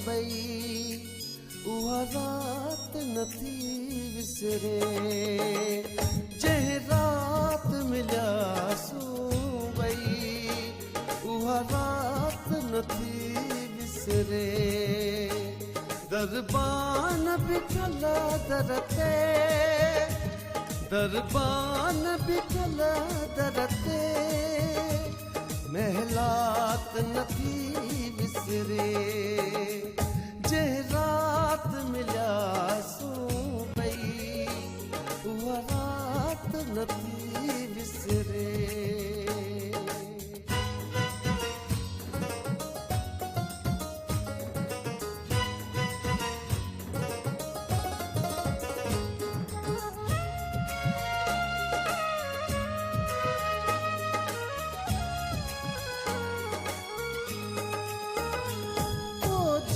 भई उहा रात नथी विसरे जंहिं रात मिलियासूं भई उहा रात नथी विसरे दरबान बिठल दर ते दरबान बिठल दर ते महलात नथी विसरे जंहिं रात मिलियासूं भई उहा रात नथी विसरे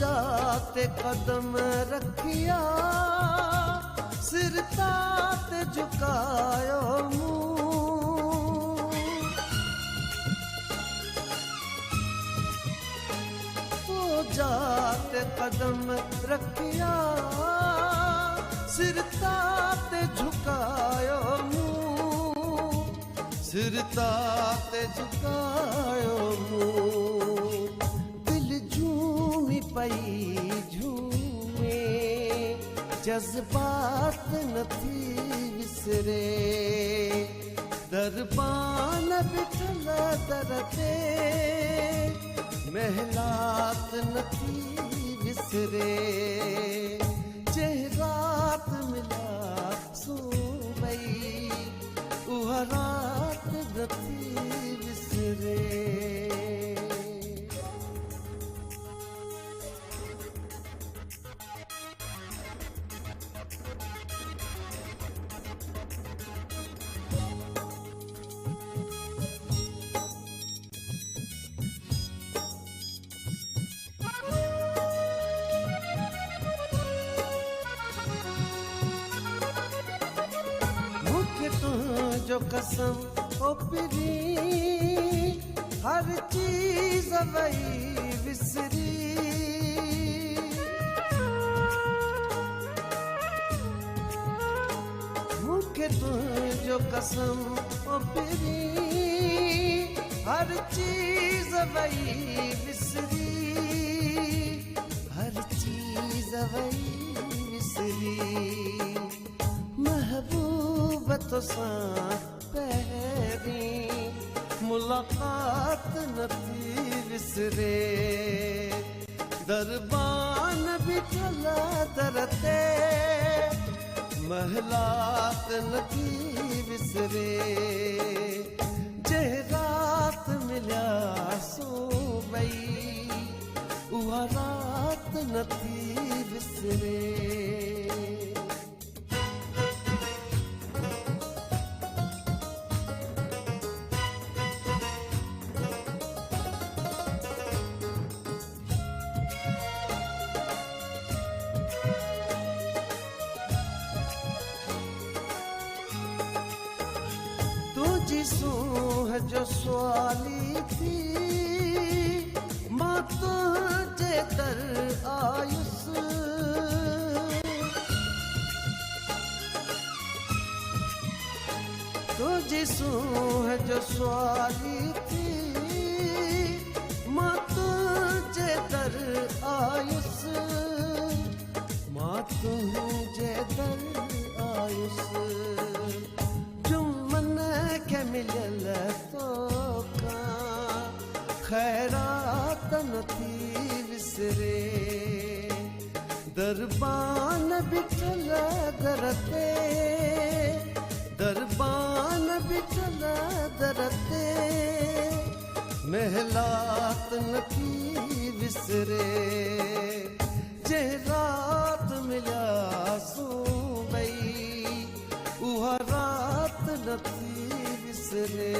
जाते कदम रखिया सिर तात झुकायो मुंह वो जाते कदम रखिया सिर तात झुकायो मुंह सिर तात झुकायो मुंह पई झूमे जज्बात नथी विसरे दरबान बिठल दर ते महलात नथी विसरे जंहिं रात मिलियासूं भई उहा रात नथी विसरे जो कसम ओ पिरी हर चीज वही विसरी मूंखे तुंहिंजो कसम ओ पिरी हर चीज वही विसरी हर चीज वही विसरी महबूब तोसां पहिरीं मुलाक़ात नथी विसरे दरबान बिठल दर ते महलात नथी विसरे जंहिं रात मिलियासूं भई उहा रात नथी विसरे सूंह जो सवाली थी मां तुझे दर आयुस तुझी सूंह जो सवाली थी मां तुझे दर आयुस मां तुझे दर आयुस मिलियल तोखां खैरात नथी विसरे दरबान बिठल दर ते दरबान बिठल दर ते महलात नथी विसरे जंहिं रात मिलियासूं भई उहा रात नथी विसरे